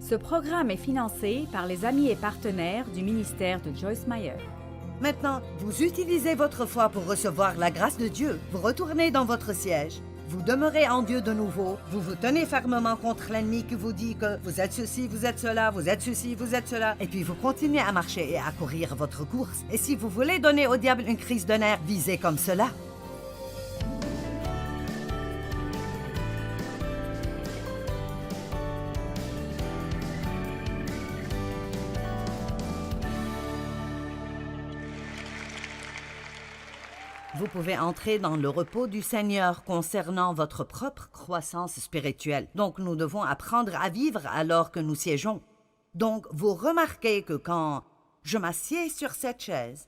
Ce programme est financé par les amis et partenaires du ministère de Joyce Meyer. Maintenant, vous utilisez votre foi pour recevoir la grâce de Dieu. Vous retournez dans votre siège. Vous demeurez en Dieu de nouveau. Vous vous tenez fermement contre l'ennemi qui vous dit que vous êtes ceci, vous êtes cela, vous êtes ceci, vous êtes cela. Et puis vous continuez à marcher et à courir votre course. Et si vous voulez donner au diable une crise de nerfs, visez comme cela. Vous pouvez entrer dans le repos du Seigneur concernant votre propre croissance spirituelle. Donc, nous devons apprendre à vivre alors que nous siégeons. Donc, vous remarquez que quand je m'assieds sur cette chaise,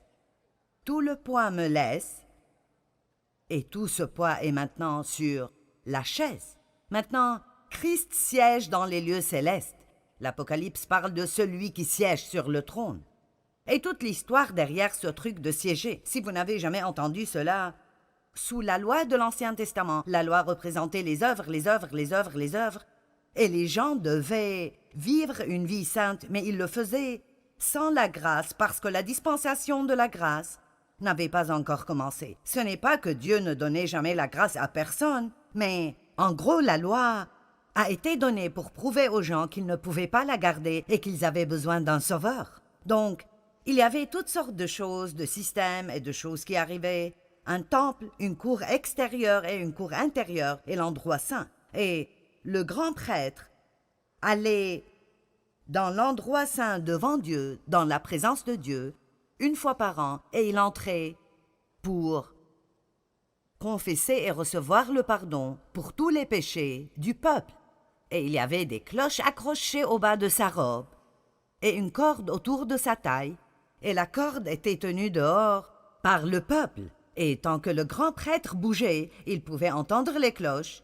tout le poids me laisse et tout ce poids est maintenant sur la chaise. Maintenant, Christ siège dans les lieux célestes. L'Apocalypse parle de celui qui siège sur le trône. Et toute l'histoire derrière ce truc de siéger. Si vous n'avez jamais entendu cela, sous la loi de l'Ancien Testament, la loi représentait les œuvres, et les gens devaient vivre une vie sainte, mais ils le faisaient sans la grâce, parce que la dispensation de la grâce n'avait pas encore commencé. Ce n'est pas que Dieu ne donnait jamais la grâce à personne, mais en gros, la loi a été donnée pour prouver aux gens qu'ils ne pouvaient pas la garder et qu'ils avaient besoin d'un sauveur. Donc, il y avait toutes sortes de choses, de systèmes et de choses qui arrivaient. Un temple, une cour extérieure et une cour intérieure et l'endroit saint. Et le grand prêtre allait dans l'endroit saint devant Dieu, dans la présence de Dieu, une fois par an, et il entrait pour confesser et recevoir le pardon pour tous les péchés du peuple. Et il y avait des cloches accrochées au bas de sa robe et une corde autour de sa taille, et la corde était tenue dehors par le peuple. Et tant que le grand prêtre bougeait, il pouvait entendre les cloches.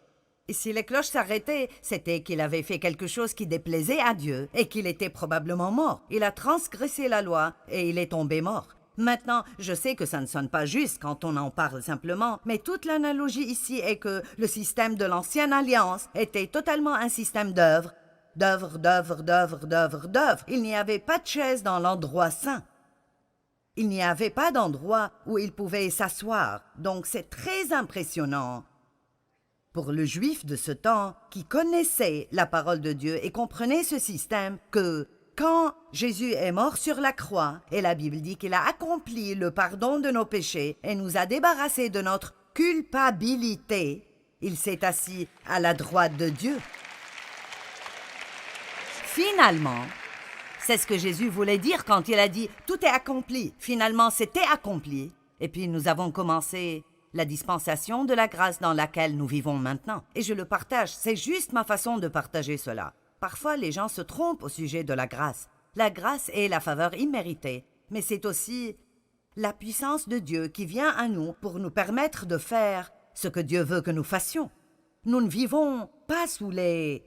Et si les cloches s'arrêtaient, c'était qu'il avait fait quelque chose qui déplaisait à Dieu et qu'il était probablement mort. Il a transgressé la loi et il est tombé mort. Maintenant, je sais que ça ne sonne pas juste quand on en parle simplement, mais toute l'analogie ici est que le système de l'ancienne alliance était totalement un système d'œuvres. Il n'y avait pas de chaise dans l'endroit saint. Il n'y avait pas d'endroit où il pouvait s'asseoir, donc c'est très impressionnant pour le juif de ce temps qui connaissait la parole de Dieu et comprenait ce système que quand Jésus est mort sur la croix, et la Bible dit qu'il a accompli le pardon de nos péchés et nous a débarrassés de notre culpabilité, il s'est assis à la droite de Dieu. Finalement, c'est ce que Jésus voulait dire quand il a dit « Tout est accompli ». Finalement, c'était accompli. Et puis nous avons commencé la dispensation de la grâce dans laquelle nous vivons maintenant. Et je le partage, c'est juste ma façon de partager cela. Parfois, les gens se trompent au sujet de la grâce. La grâce est la faveur imméritée, mais c'est aussi la puissance de Dieu qui vient à nous pour nous permettre de faire ce que Dieu veut que nous fassions. Nous ne vivons pas sous les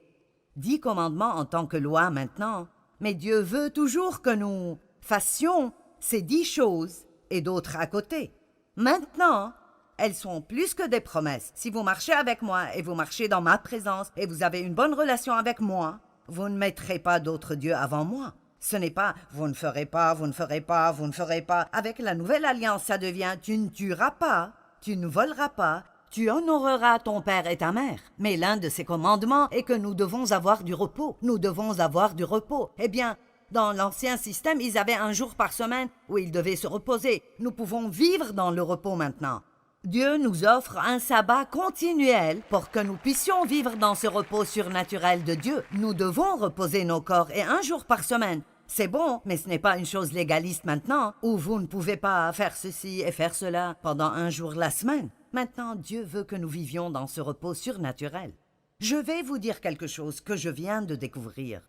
10 commandements en tant que loi maintenant, mais Dieu veut toujours que nous fassions ces 10 choses et d'autres à côté. Maintenant, elles sont plus que des promesses. Si vous marchez avec moi et vous marchez dans ma présence et vous avez une bonne relation avec moi, vous ne mettrez pas d'autres dieux avant moi. Ce n'est pas « vous ne ferez pas, vous ne ferez pas, vous ne ferez pas ». Avec la nouvelle alliance, ça devient « tu ne tueras pas, tu ne voleras pas, tu honoreras ton père et ta mère ». Mais l'un de ces commandements est que nous devons avoir du repos. Nous devons avoir du repos. Eh bien, dans l'ancien système, ils avaient un jour par semaine où ils devaient se reposer. Nous pouvons vivre dans le repos maintenant. Dieu nous offre un sabbat continuel pour que nous puissions vivre dans ce repos surnaturel de Dieu. Nous devons reposer nos corps et un jour par semaine. C'est bon, mais ce n'est pas une chose légaliste maintenant, où vous ne pouvez pas faire ceci et faire cela pendant un jour la semaine. Maintenant, Dieu veut que nous vivions dans ce repos surnaturel. Je vais vous dire quelque chose que je viens de découvrir.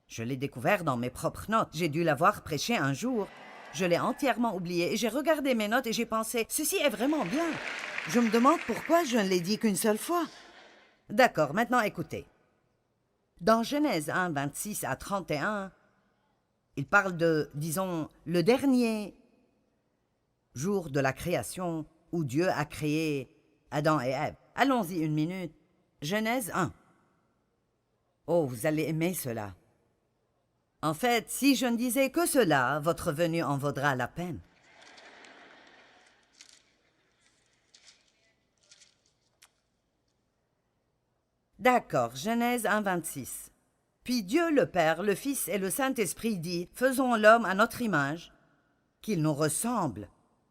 Je l'ai découvert dans mes propres notes. J'ai dû l'avoir prêché un jour. Je l'ai entièrement oublié et j'ai regardé mes notes et j'ai pensé « Ceci est vraiment bien ». Je me demande pourquoi je ne l'ai dit qu'une seule fois. D'accord, maintenant écoutez. Dans Genèse 1, 26 à 31, il parle de, disons, le dernier jour de la création où Dieu a créé Adam et Ève. Allons-y une minute. Genèse 1. Oh, vous allez aimer cela. En fait, si je ne disais que cela, votre venue en vaudra la peine. D'accord, Genèse 1, 26. Puis Dieu le Père, le Fils et le Saint-Esprit dit, « Faisons l'homme à notre image, qu'il nous ressemble,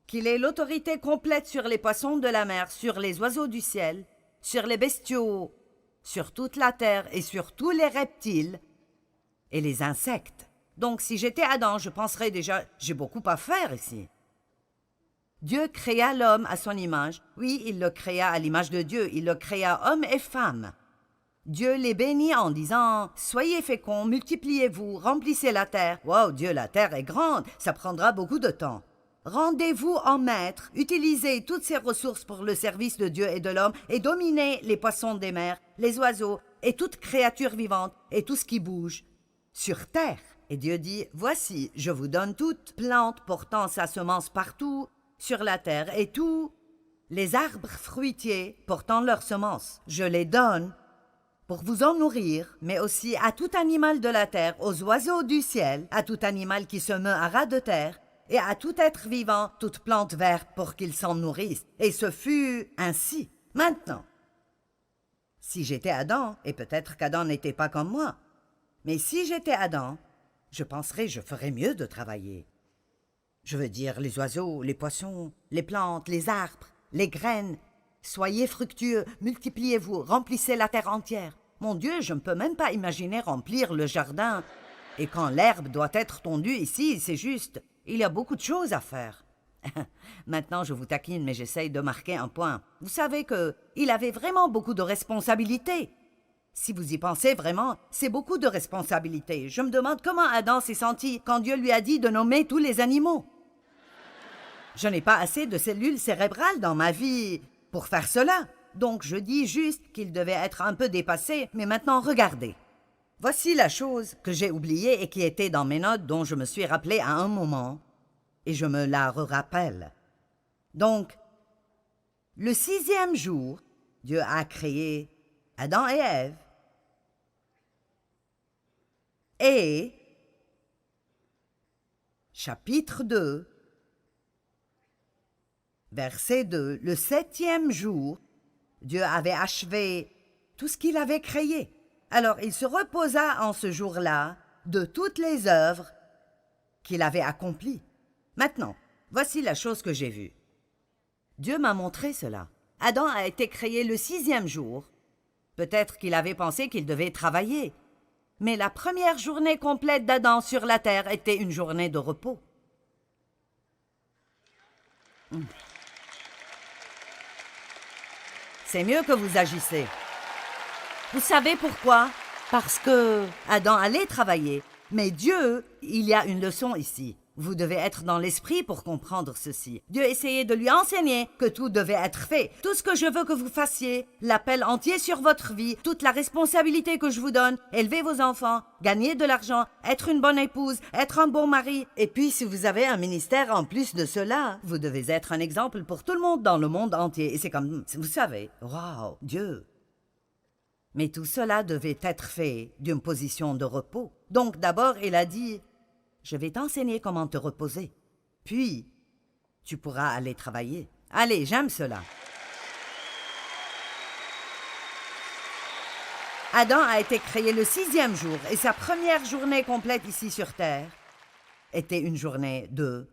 qu'il ait l'autorité complète sur les poissons de la mer, sur les oiseaux du ciel, sur les bestiaux, sur toute la terre et sur tous les reptiles et les insectes. » Donc si j'étais Adam, je penserais déjà, j'ai beaucoup à faire ici. Dieu créa l'homme à son image. Oui, il le créa à l'image de Dieu, il le créa homme et femme. Dieu les bénit en disant « Soyez féconds, multipliez-vous, remplissez la terre. » Wow, Dieu, la terre est grande, ça prendra beaucoup de temps. Rendez-vous en maître, utilisez toutes ces ressources pour le service de Dieu et de l'homme et dominez les poissons des mers, les oiseaux et toute créature vivante et tout ce qui bouge sur terre. Et Dieu dit « Voici, je vous donne toute plante portant sa semence partout sur la terre et tous les arbres fruitiers portant leur semence. Je les donne pour vous en nourrir, mais aussi à tout animal de la terre, aux oiseaux du ciel, à tout animal qui se meut à ras de terre, et à tout être vivant, toute plante verte pour qu'ils s'en nourrissent. Et ce fut ainsi. Maintenant, si j'étais Adam, et peut-être qu'Adam n'était pas comme moi, mais si j'étais Adam, je penserais je ferais mieux de travailler. Je veux dire les oiseaux, les poissons, les plantes, les arbres, les graines. Soyez fructueux, multipliez-vous, remplissez la terre entière. Mon Dieu, je ne peux même pas imaginer remplir le jardin. Et quand l'herbe doit être tondue ici, c'est juste, il y a beaucoup de choses à faire. Maintenant, je vous taquine, mais j'essaye de marquer un point. Vous savez qu'il avait vraiment beaucoup de responsabilités. Si vous y pensez vraiment, c'est beaucoup de responsabilités. Je me demande comment Adam s'est senti quand Dieu lui a dit de nommer tous les animaux. Je n'ai pas assez de cellules cérébrales dans ma vie pour faire cela. Donc je dis juste qu'il devait être un peu dépassé, mais maintenant regardez. Voici la chose que j'ai oubliée et qui était dans mes notes dont je me suis rappelé à un moment, et je me la rappelle. Donc, le 6e jour, Dieu a créé Adam et Ève. Et, chapitre 2, verset 2, le 7e jour, Dieu avait achevé tout ce qu'il avait créé. Alors il se reposa en ce jour-là de toutes les œuvres qu'il avait accomplies. Maintenant, voici la chose que j'ai vue. Dieu m'a montré cela. Adam a été créé le 6e jour. Peut-être qu'il avait pensé qu'il devait travailler. Mais la première journée complète d'Adam sur la terre était une journée de repos. C'est mieux que vous agissez. Vous savez pourquoi? Parce que Adam allait travailler. Mais Dieu, il y a une leçon ici. Vous devez être dans l'esprit pour comprendre ceci. Dieu essayait de lui enseigner que tout devait être fait. Tout ce que je veux que vous fassiez, l'appel entier sur votre vie, toute la responsabilité que je vous donne, élever vos enfants, gagner de l'argent, être une bonne épouse, être un bon mari. Et puis, si vous avez un ministère en plus de cela, vous devez être un exemple pour tout le monde dans le monde entier. Et c'est comme, vous savez, waouh, Dieu. Mais tout cela devait être fait d'une position de repos. Donc d'abord, il a dit, je vais t'enseigner comment te reposer. Puis, tu pourras aller travailler. Allez, j'aime cela. Adam a été créé le 6e jour et sa première journée complète ici sur Terre était une journée de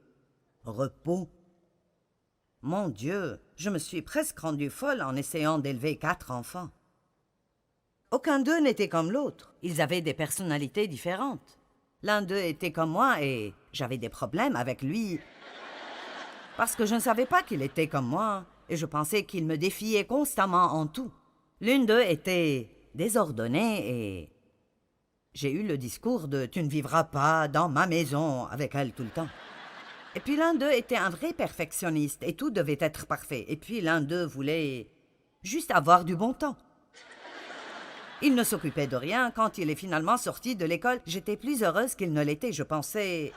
repos. Mon Dieu, je me suis presque rendue folle en essayant d'élever 4 enfants. Aucun d'eux n'était comme l'autre. Ils avaient des personnalités différentes. L'un d'eux était comme moi et j'avais des problèmes avec lui parce que je ne savais pas qu'il était comme moi et je pensais qu'il me défiait constamment en tout. L'une d'eux était désordonnée et j'ai eu le discours de « tu ne vivras pas dans ma maison » avec elle tout le temps. Et puis l'un d'eux était un vrai perfectionniste et tout devait être parfait. Et puis l'un d'eux voulait juste avoir du bon temps. Il ne s'occupait de rien. Quand il est finalement sorti de l'école, j'étais plus heureuse qu'il ne l'était. Je pensais...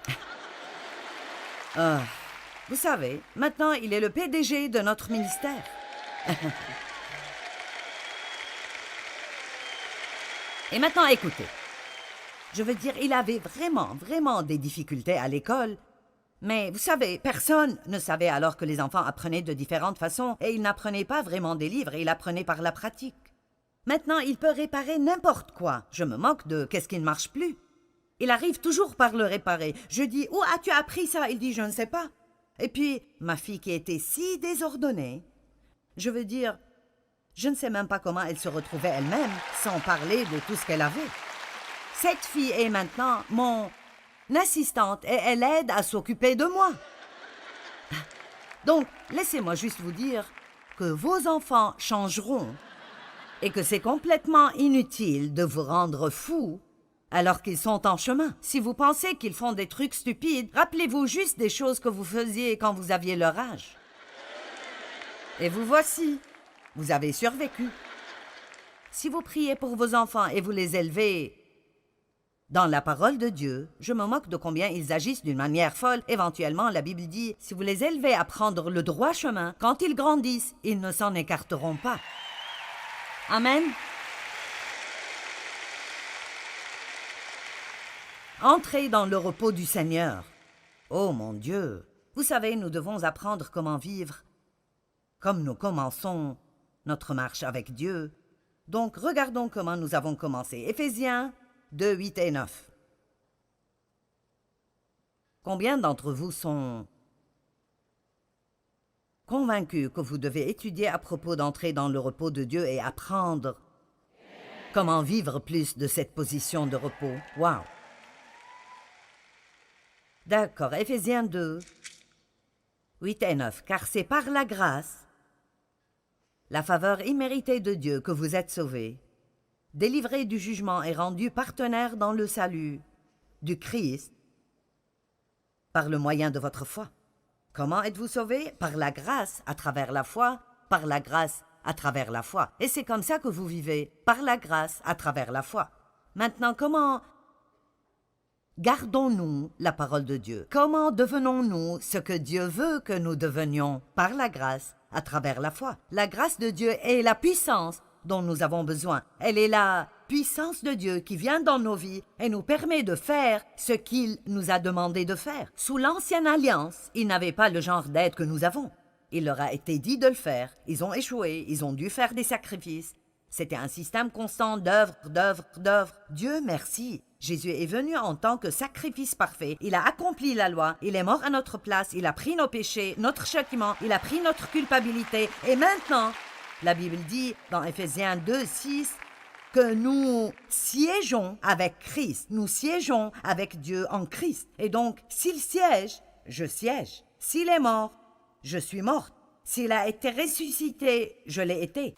vous savez, maintenant, il est le PDG de notre ministère. Et maintenant, écoutez. Je veux dire, il avait vraiment des difficultés à l'école. Mais vous savez, personne ne savait alors que les enfants apprenaient de différentes façons et ils n'apprenaient pas vraiment des livres, ils apprenaient par la pratique. Maintenant, il peut réparer n'importe quoi. Je me moque de qu'est-ce qui ne marche plus. Il arrive toujours par le réparer. Je dis, où as-tu appris ça? Il dit, je ne sais pas. Et puis, ma fille qui était si désordonnée, je veux dire, je ne sais même pas comment elle se retrouvait elle-même, sans parler de tout ce qu'elle avait. Cette fille est maintenant mon assistante et elle aide à s'occuper de moi. Donc, laissez-moi juste vous dire que vos enfants changeront et que c'est complètement inutile de vous rendre fou alors qu'ils sont en chemin. Si vous pensez qu'ils font des trucs stupides, rappelez-vous juste des choses que vous faisiez quand vous aviez leur âge. Et vous voici, vous avez survécu. Si vous priez pour vos enfants et vous les élevez dans la parole de Dieu, je me moque de combien ils agissent d'une manière folle. Éventuellement, la Bible dit, si vous les élevez à prendre le droit chemin, quand ils grandissent, ils ne s'en écarteront pas. Amen. Entrez dans le repos du Seigneur. Oh mon Dieu! Vous savez, nous devons apprendre comment vivre comme nous commençons notre marche avec Dieu. Donc, regardons comment nous avons commencé. Éphésiens 2, 8 et 9. Combien d'entre vous sont convaincus que vous devez étudier à propos d'entrer dans le repos de Dieu et apprendre comment vivre plus de cette position de repos? Wow! D'accord, Éphésiens 2, 8 et 9. Car c'est par la grâce, la faveur imméritée de Dieu que vous êtes sauvés, délivrés du jugement et rendus partenaires dans le salut du Christ par le moyen de votre foi. Comment êtes-vous sauvés? Par la grâce, à travers la foi, par la grâce, à travers la foi. Et c'est comme ça que vous vivez, par la grâce, à travers la foi. Maintenant, comment gardons-nous la parole de Dieu? Comment devenons-nous ce que Dieu veut que nous devenions? Par la grâce, à travers la foi. La grâce de Dieu est la puissance dont nous avons besoin. Elle est la puissance de Dieu qui vient dans nos vies et nous permet de faire ce qu'il nous a demandé de faire. Sous l'ancienne alliance, ils n'avaient pas le genre d'aide que nous avons. Il leur a été dit de le faire. Ils ont échoué, ils ont dû faire des sacrifices. C'était un système constant d'œuvre. Dieu merci. Jésus est venu en tant que sacrifice parfait. Il a accompli la loi. Il est mort à notre place. Il a pris nos péchés, notre châtiment. Il a pris notre culpabilité. Et maintenant, la Bible dit dans Éphésiens 2, 6 que nous siégeons avec Christ. Nous siégeons avec Dieu en Christ. Et donc, s'il siège, je siège. S'il est mort, je suis morte. S'il a été ressuscité, je l'ai été.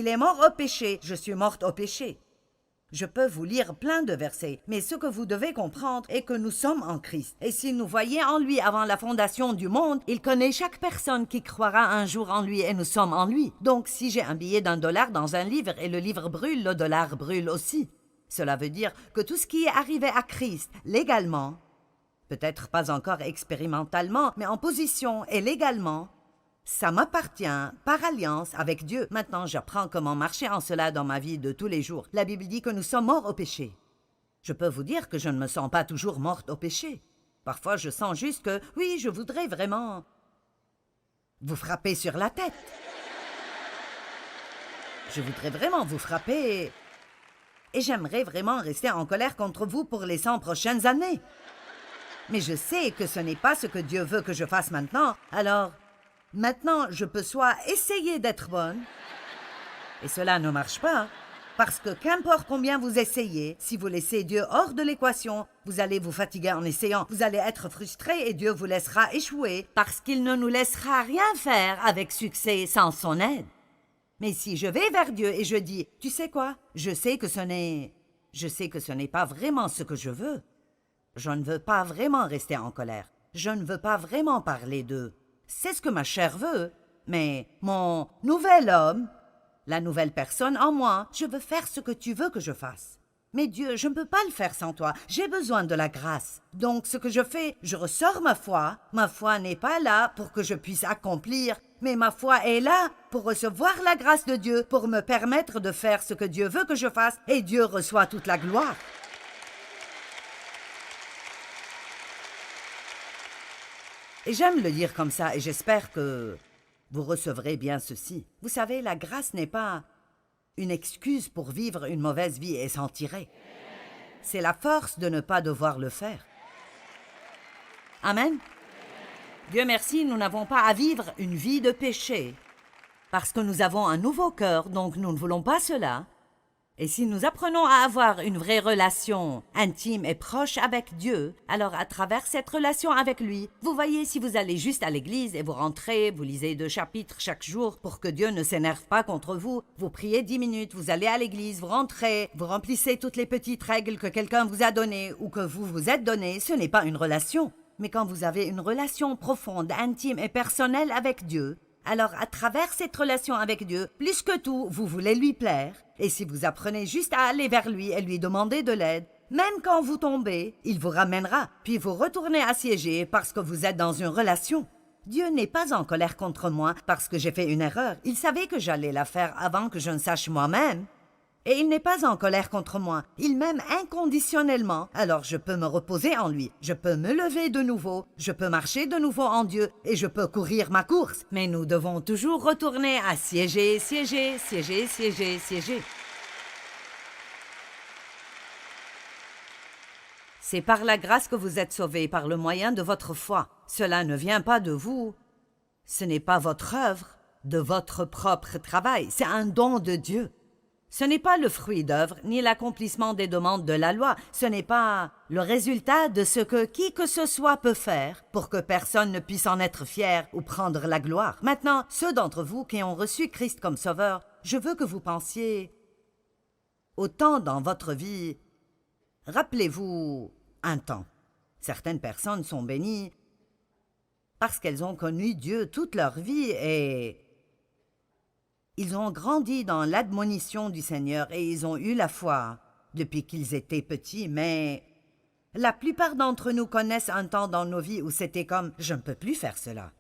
il est mort au péché, je suis morte au péché. Je peux vous lire plein de versets, mais ce que vous devez comprendre est que nous sommes en Christ. Et s'il nous voyait en lui avant la fondation du monde, il connaît chaque personne qui croira un jour en lui et nous sommes en lui. Donc si j'ai un billet d'$1 dans un livre et le livre brûle, le dollar brûle aussi. Cela veut dire que tout ce qui est arrivé à Christ, légalement, peut-être pas encore expérimentalement, mais en position et légalement, ça m'appartient par alliance avec Dieu. Maintenant, j'apprends comment marcher en cela dans ma vie de tous les jours. La Bible dit que nous sommes morts au péché. Je peux vous dire que je ne me sens pas toujours morte au péché. Parfois, je sens juste que, oui, je voudrais vraiment vous frapper sur la tête. Je voudrais vraiment vous frapper et j'aimerais vraiment rester en colère contre vous pour les 100 prochaines années. Mais je sais que ce n'est pas ce que Dieu veut que je fasse maintenant, alors... Maintenant, je peux soit essayer d'être bonne, et cela ne marche pas, parce que qu'importe combien vous essayez, si vous laissez Dieu hors de l'équation, vous allez vous fatiguer en essayant, vous allez être frustré et Dieu vous laissera échouer, parce qu'il ne nous laissera rien faire avec succès sans son aide. Mais si je vais vers Dieu et je dis, tu sais quoi, je sais que ce n'est pas vraiment ce que je veux. Je ne veux pas vraiment rester en colère. Je ne veux pas vraiment parler d'eux. C'est ce que ma chair veut, mais mon nouvel homme, la nouvelle personne en moi, je veux faire ce que tu veux que je fasse. Mais Dieu, je ne peux pas le faire sans toi, j'ai besoin de la grâce. Donc ce que je fais, je ressors ma foi n'est pas là pour que je puisse accomplir, mais ma foi est là pour recevoir la grâce de Dieu, pour me permettre de faire ce que Dieu veut que je fasse, et Dieu reçoit toute la gloire. Et j'aime le dire comme ça, et j'espère que vous recevrez bien ceci. Vous savez, la grâce n'est pas une excuse pour vivre une mauvaise vie et s'en tirer. C'est la force de ne pas devoir le faire. Amen. Dieu merci, nous n'avons pas à vivre une vie de péché, parce que nous avons un nouveau cœur, donc nous ne voulons pas cela. Et si nous apprenons à avoir une vraie relation intime et proche avec Dieu, alors à travers cette relation avec lui, vous voyez, si vous allez juste à l'église et vous rentrez, vous lisez 2 chapitres chaque jour pour que Dieu ne s'énerve pas contre vous, vous priez 10 minutes, vous allez à l'église, vous rentrez, vous remplissez toutes les petites règles que quelqu'un vous a données ou que vous vous êtes données, ce n'est pas une relation. Mais quand vous avez une relation profonde, intime et personnelle avec Dieu, alors à travers cette relation avec Dieu, plus que tout, vous voulez lui plaire. Et si vous apprenez juste à aller vers lui et lui demander de l'aide, même quand vous tombez, il vous ramènera, puis vous retournez assiéger parce que vous êtes dans une relation. Dieu n'est pas en colère contre moi parce que j'ai fait une erreur. Il savait que j'allais la faire avant que je ne sache moi-même. Et il n'est pas en colère contre moi. Il m'aime inconditionnellement. Alors je peux me reposer en lui. Je peux me lever de nouveau. Je peux marcher de nouveau en Dieu. Et je peux courir ma course. Mais nous devons toujours retourner à siéger, siéger, siéger, siéger, siéger. C'est par la grâce que vous êtes sauvés, par le moyen de votre foi. Cela ne vient pas de vous. Ce n'est pas votre œuvre, de votre propre travail. C'est un don de Dieu. Ce n'est pas le fruit d'œuvre, ni l'accomplissement des demandes de la loi. Ce n'est pas le résultat de ce que qui que ce soit peut faire pour que personne ne puisse en être fier ou prendre la gloire. Maintenant, ceux d'entre vous qui ont reçu Christ comme sauveur, je veux que vous pensiez au temps dans votre vie. Rappelez-vous un temps. Certaines personnes sont bénies parce qu'elles ont connu Dieu toute leur vie et ils ont grandi dans l'admonition du Seigneur et ils ont eu la foi depuis qu'ils étaient petits, mais la plupart d'entre nous connaissent un temps dans nos vies où c'était comme « je ne peux plus faire cela ».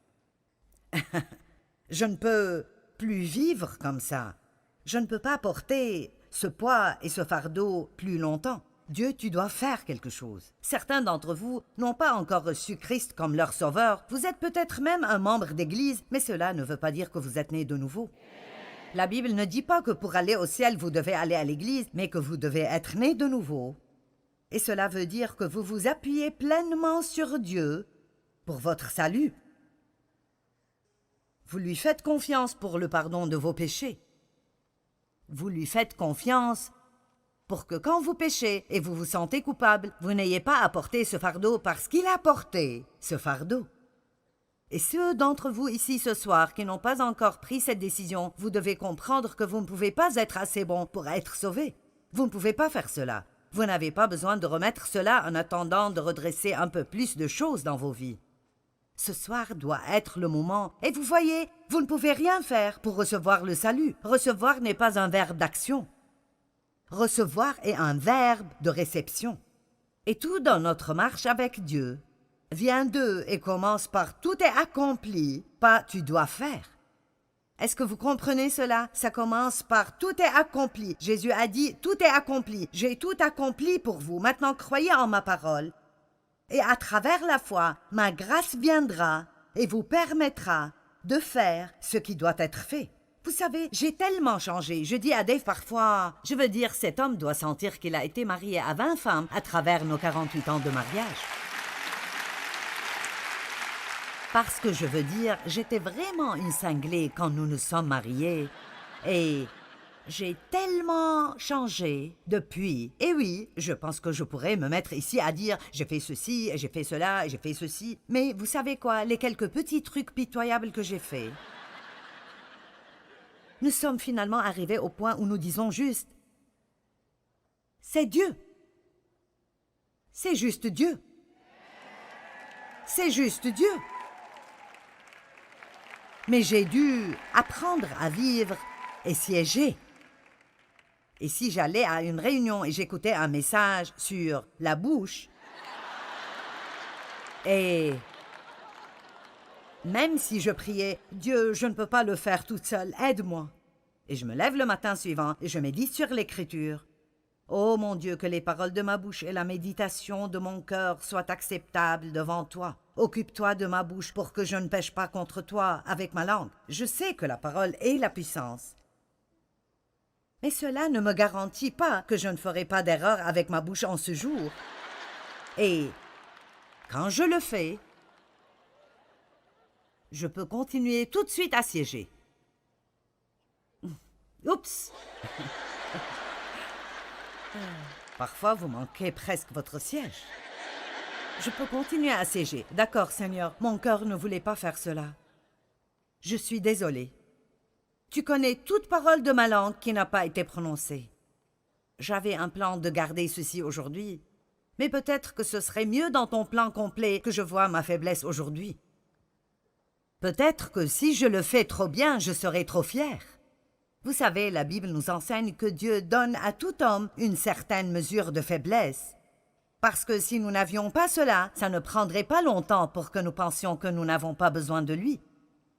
Je ne peux plus vivre comme ça. Je ne peux pas porter ce poids et ce fardeau plus longtemps. Dieu, tu dois faire quelque chose. Certains d'entre vous n'ont pas encore reçu Christ comme leur sauveur. Vous êtes peut-être même un membre d'église, mais cela ne veut pas dire que vous êtes né de nouveau. La Bible ne dit pas que pour aller au ciel, vous devez aller à l'église, mais que vous devez être né de nouveau. Et cela veut dire que vous vous appuyez pleinement sur Dieu pour votre salut. Vous lui faites confiance pour le pardon de vos péchés. Vous lui faites confiance pour que quand vous péchez et vous vous sentez coupable, vous n'ayez pas à porter ce fardeau parce qu'il a porté ce fardeau. Et ceux d'entre vous ici ce soir qui n'ont pas encore pris cette décision, vous devez comprendre que vous ne pouvez pas être assez bon pour être sauvés. Vous ne pouvez pas faire cela. Vous n'avez pas besoin de remettre cela en attendant de redresser un peu plus de choses dans vos vies. Ce soir doit être le moment. Et vous voyez, vous ne pouvez rien faire pour recevoir le salut. Recevoir n'est pas un verbe d'action. Recevoir est un verbe de réception. Et tout dans notre marche avec Dieu vient d'eux et commence par « tout est accompli », pas « tu dois faire ». Est-ce que vous comprenez cela? Ça commence par « tout est accompli ». Jésus a dit « tout est accompli ». J'ai tout accompli pour vous. Maintenant, croyez en ma parole. Et à travers la foi, ma grâce viendra et vous permettra de faire ce qui doit être fait. Vous savez, j'ai tellement changé. Je dis à Dave parfois, je veux dire, cet homme doit sentir qu'il a été marié à 20 femmes à travers nos 48 ans de mariage. Parce que je veux dire, j'étais vraiment une cinglée quand nous nous sommes mariés. Et j'ai tellement changé depuis. Et oui, je pense que je pourrais me mettre ici à dire « j'ai fait ceci, et j'ai fait cela, et j'ai fait ceci ». Mais vous savez quoi, les quelques petits trucs pitoyables que j'ai faits, nous sommes finalement arrivés au point où nous disons juste « c'est Dieu ». C'est juste Dieu. C'est juste Dieu. Mais j'ai dû apprendre à vivre et siéger. Et si j'allais à une réunion et j'écoutais un message sur la bouche, et même si je priais « Dieu, je ne peux pas le faire toute seule, aide-moi », et je me lève le matin suivant et je médite sur l'Écriture, « Oh mon Dieu, que les paroles de ma bouche et la méditation de mon cœur soient acceptables devant toi. Occupe-toi de ma bouche pour que je ne pêche pas contre toi avec ma langue. Je sais que la parole est la puissance. Mais cela ne me garantit pas que je ne ferai pas d'erreur avec ma bouche en ce jour. Et quand je le fais, je peux continuer tout de suite à siéger. Oups! Parfois, vous manquez presque votre siège. Je peux continuer à siéger. D'accord, Seigneur, mon cœur ne voulait pas faire cela. Je suis désolée. Tu connais toute parole de ma langue qui n'a pas été prononcée. J'avais un plan de garder ceci aujourd'hui, mais peut-être que ce serait mieux dans ton plan complet que je vois ma faiblesse aujourd'hui. Peut-être que si je le fais trop bien, je serai trop fière. Vous savez, la Bible nous enseigne que Dieu donne à tout homme une certaine mesure de faiblesse. Parce que si nous n'avions pas cela, ça ne prendrait pas longtemps pour que nous pensions que nous n'avons pas besoin de lui.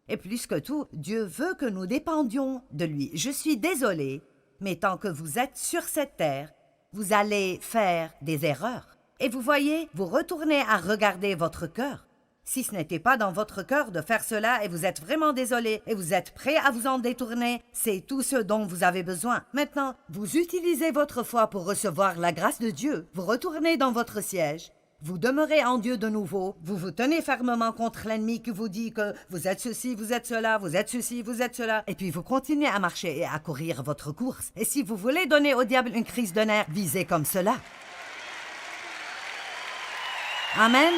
Et plus que tout, Dieu veut que nous dépendions de lui. Je suis désolée, mais tant que vous êtes sur cette terre, vous allez faire des erreurs. Et vous voyez, vous retournez à regarder votre cœur. Si ce n'était pas dans votre cœur de faire cela et vous êtes vraiment désolé et vous êtes prêt à vous en détourner, c'est tout ce dont vous avez besoin. Maintenant, vous utilisez votre foi pour recevoir la grâce de Dieu. Vous retournez dans votre siège. Vous demeurez en Dieu de nouveau. Vous vous tenez fermement contre l'ennemi qui vous dit que vous êtes ceci, vous êtes cela, vous êtes ceci, vous êtes cela. Et puis vous continuez à marcher et à courir votre course. Et si vous voulez donner au diable une crise de nerfs, visez comme cela. Amen.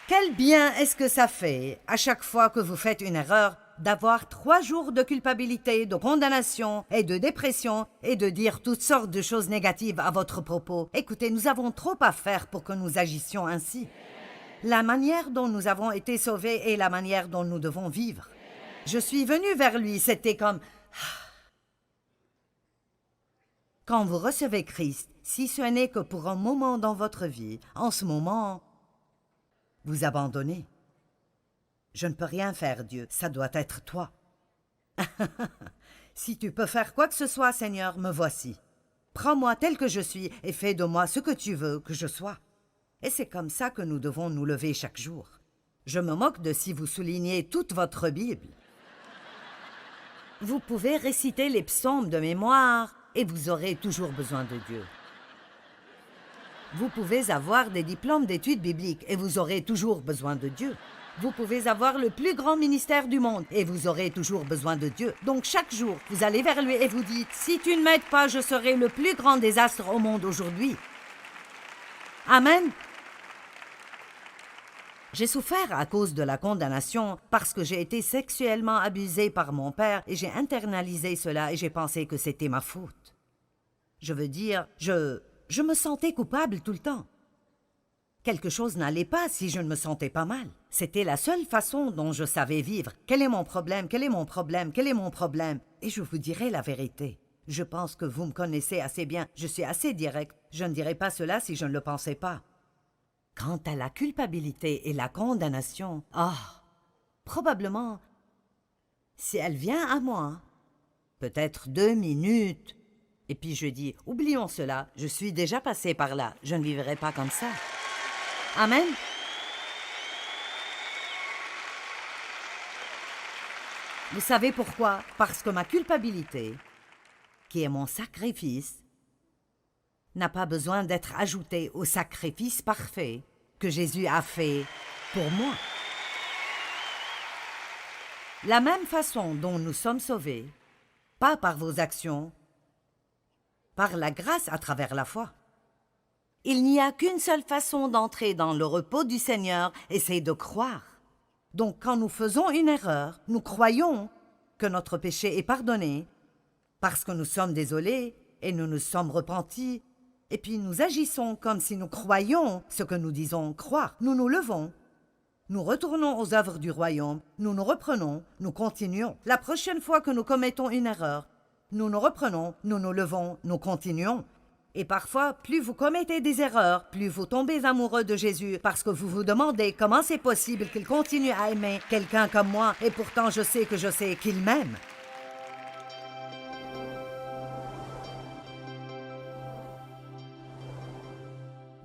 Quel bien est-ce que ça fait, à chaque fois que vous faites une erreur, d'avoir 3 jours de culpabilité, de condamnation et de dépression et de dire toutes sortes de choses négatives à votre propos. Écoutez, nous avons trop à faire pour que nous agissions ainsi. La manière dont nous avons été sauvés est la manière dont nous devons vivre. Je suis venue vers lui, c'était comme... Quand vous recevez Christ, si ce n'est que pour un moment dans votre vie, en ce moment... vous abandonnez. Je ne peux rien faire, Dieu, ça doit être toi. Si tu peux faire quoi que ce soit, Seigneur, me voici. Prends-moi tel que je suis et fais de moi ce que tu veux que je sois. Et c'est comme ça que nous devons nous lever chaque jour. Je me moque de si vous soulignez toute votre Bible. Vous pouvez réciter les psaumes de mémoire et vous aurez toujours besoin de Dieu. Vous pouvez avoir des diplômes d'études bibliques et vous aurez toujours besoin de Dieu. Vous pouvez avoir le plus grand ministère du monde et vous aurez toujours besoin de Dieu. Donc chaque jour, vous allez vers lui et vous dites « Si tu ne m'aides pas, je serai le plus grand désastre au monde aujourd'hui. » Amen. J'ai souffert à cause de la condamnation parce que j'ai été sexuellement abusée par mon père et j'ai internalisé cela et j'ai pensé que c'était ma faute. Je veux dire, je me sentais coupable tout le temps. Quelque chose n'allait pas si je ne me sentais pas mal. C'était la seule façon dont je savais vivre. Quel est mon problème? Quel est mon problème? Quel est mon problème? Et je vous dirai la vérité. Je pense que vous me connaissez assez bien. Je suis assez direct. Je ne dirais pas cela si je ne le pensais pas. Quant à la culpabilité et la condamnation, probablement, si elle vient à moi, peut-être 2 minutes, et puis je dis, oublions cela, je suis déjà passé par là, je ne vivrai pas comme ça. Amen. Vous savez pourquoi? Parce que ma culpabilité, qui est mon sacrifice, n'a pas besoin d'être ajoutée au sacrifice parfait que Jésus a fait pour moi. La même façon dont nous sommes sauvés, pas par vos actions, par la grâce à travers la foi. Il n'y a qu'une seule façon d'entrer dans le repos du Seigneur, et c'est de croire. Donc quand nous faisons une erreur, nous croyons que notre péché est pardonné, parce que nous sommes désolés et nous nous sommes repentis, et puis nous agissons comme si nous croyions ce que nous disons croire. Nous nous levons, nous retournons aux œuvres du royaume, nous nous reprenons, nous continuons. La prochaine fois que nous commettons une erreur, nous nous reprenons, nous nous levons, nous continuons. Et parfois, plus vous commettez des erreurs, plus vous tombez amoureux de Jésus parce que vous vous demandez comment c'est possible qu'il continue à aimer quelqu'un comme moi et pourtant je sais qu'il m'aime.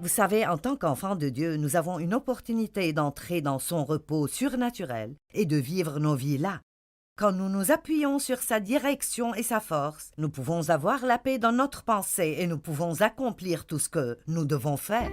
Vous savez, en tant qu'enfants de Dieu, nous avons une opportunité d'entrer dans son repos surnaturel et de vivre nos vies là. Quand nous nous appuyons sur sa direction et sa force, nous pouvons avoir la paix dans notre pensée et nous pouvons accomplir tout ce que nous devons faire.